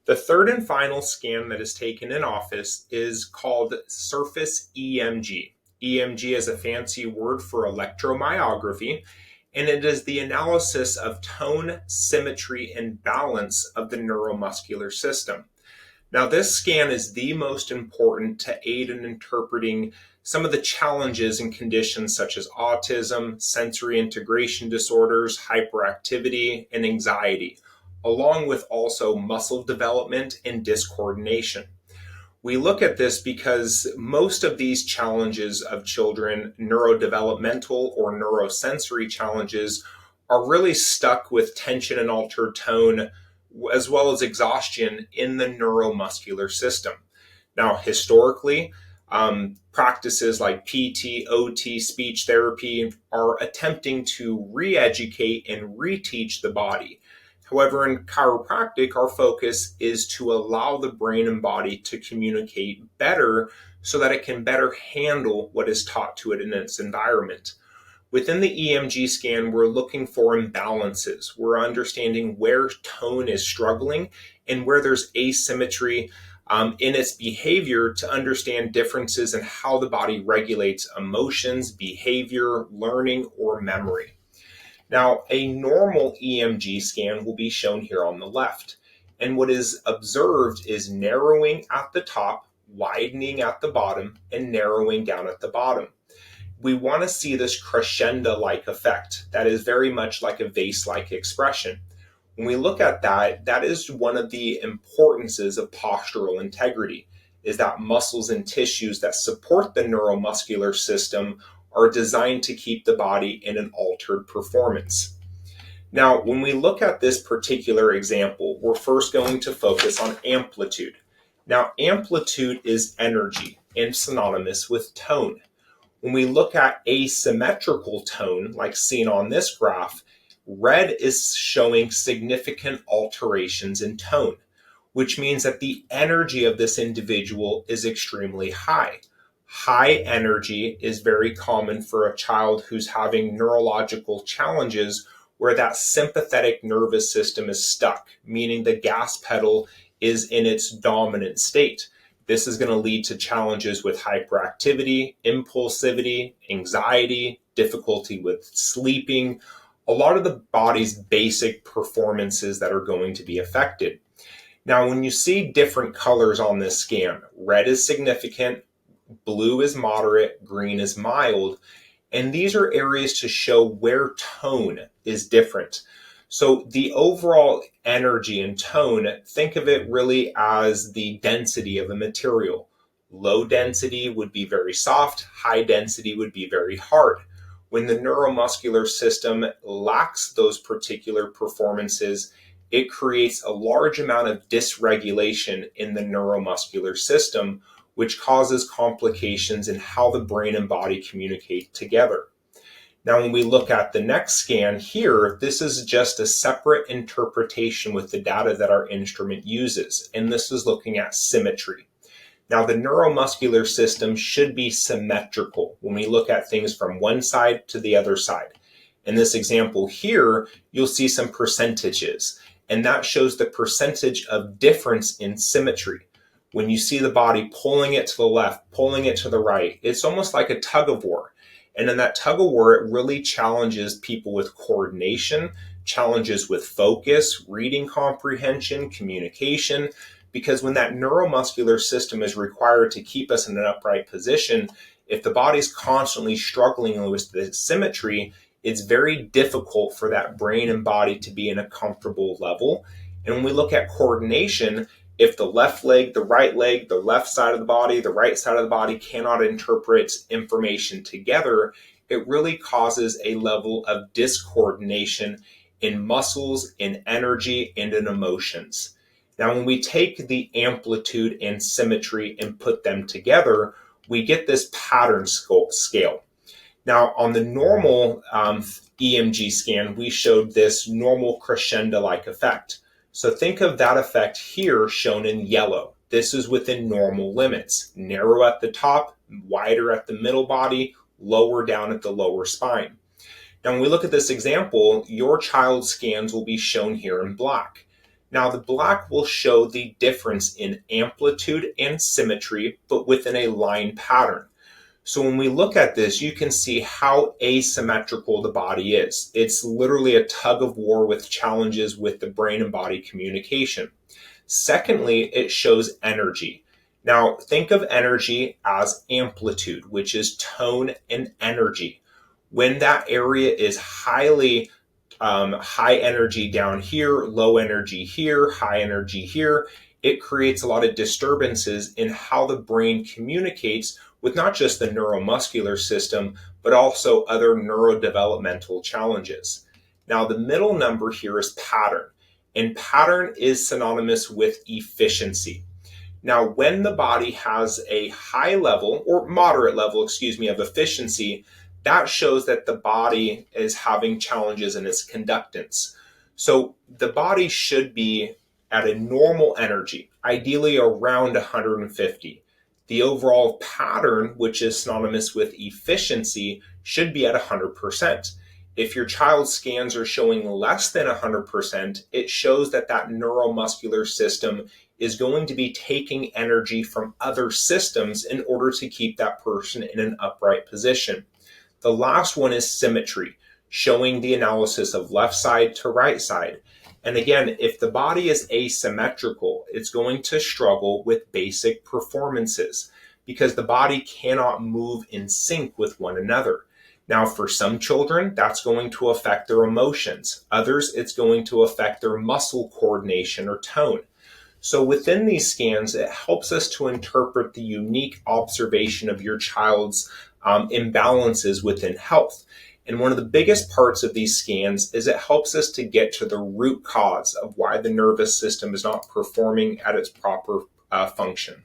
The third and final scan that is taken in office is called surface EMG. EMG is a fancy word for electromyography, and it is the analysis of tone, symmetry, and balance of the neuromuscular system. Now, this scan is the most important to aid in interpreting some of the challenges and conditions such as autism, sensory integration disorders, hyperactivity, and anxiety, along with also muscle development and discoordination. We look at this because most of these challenges of children, neurodevelopmental or neurosensory challenges, are really stuck with tension and altered tone, as well as exhaustion in the neuromuscular system. Now, historically, practices like PT, OT, speech therapy are attempting to re educate and reteach the body. However, in chiropractic, our focus is to allow the brain and body to communicate better so that it can better handle what is taught to it in its environment. Within the EMG scan, we're looking for imbalances. We're understanding where tone is struggling and where there's asymmetry in its behavior to understand differences in how the body regulates emotions, behavior, learning, or memory. Now, a normal EMG scan will be shown here on the left. And what is observed is narrowing at the top, widening at the bottom, and narrowing down at the bottom. We want to see this crescendo-like effect. That is very much like a vase-like expression. When we look at that, that is one of the importances of postural integrity, is that muscles and tissues that support the neuromuscular system are designed to keep the body in an altered performance. Now, when we look at this particular example, we're first going to focus on amplitude. Now, amplitude is energy and synonymous with tone. When we look at asymmetrical tone, like seen on this graph, red is showing significant alterations in tone, which means that the energy of this individual is extremely high. High energy is very common for a child who's having neurological challenges where that sympathetic nervous system is stuck, meaning the gas pedal is in its dominant state. This is going to lead to challenges with hyperactivity, impulsivity, anxiety, difficulty with sleeping, a lot of the body's basic performances that are going to be affected. Now, when you see different colors on this scan, red is significant, blue is moderate, green is mild, and these are areas to show where tone is different. So the overall energy and tone, think of it really as the density of a material. Low density would be very soft, high density would be very hard. When the neuromuscular system lacks those particular performances, it creates a large amount of dysregulation in the neuromuscular system, which causes complications in how the brain and body communicate together. Now, when we look at the next scan here, this is just a separate interpretation with the data that our instrument uses, and this is looking at symmetry. Now, the neuromuscular system should be symmetrical when we look at things from one side to the other side. In this example here, you'll see some percentages, and that shows the percentage of difference in symmetry. When you see the body pulling it to the left, pulling it to the right, it's almost like a tug of war. And in that tug of war, it really challenges people with coordination, challenges with focus, reading comprehension, communication, because when that neuromuscular system is required to keep us in an upright position, if the body's constantly struggling with the symmetry, it's very difficult for that brain and body to be in a comfortable level. And when we look at coordination, if the left leg, the right leg, the left side of the body, the right side of the body cannot interpret information together, it really causes a level of discoordination in muscles, in energy, and in emotions. Now, when we take the amplitude and symmetry and put them together, we get this pattern scale. Now, on the normal EMG scan, we showed this normal crescendo-like effect. So think of that effect here shown in yellow. This is within normal limits. Narrow at the top, wider at the middle body, lower down at the lower spine. Now, when we look at this example, your child's scans will be shown here in black. Now, the black will show the difference in amplitude and symmetry, but within a line pattern. So when we look at this, you can see how asymmetrical the body is. It's literally a tug of war with challenges with the brain and body communication. Secondly, it shows energy. Now, think of energy as amplitude, which is tone and energy. When that area is high energy down here, low energy here, high energy here, it creates a lot of disturbances in how the brain communicates with not just the neuromuscular system, but also other neurodevelopmental challenges. Now, the middle number here is pattern, and pattern is synonymous with efficiency. Now, when the body has a high level or moderate level, of efficiency, that shows that the body is having challenges in its conductance. So the body should be at a normal energy, ideally around 150. The overall pattern, which is synonymous with efficiency, should be at 100%. If your child's scans are showing less than 100%, it shows that that neuromuscular system is going to be taking energy from other systems in order to keep that person in an upright position. The last one is symmetry, showing the analysis of left side to right side. And again, if the body is asymmetrical, it's going to struggle with basic performances because the body cannot move in sync with one another. Now, for some children, that's going to affect their emotions. Others, it's going to affect their muscle coordination or tone. So within these scans, it helps us to interpret the unique observation of your child's imbalances within health. And one of the biggest parts of these scans is it helps us to get to the root cause of why the nervous system is not performing at its proper function.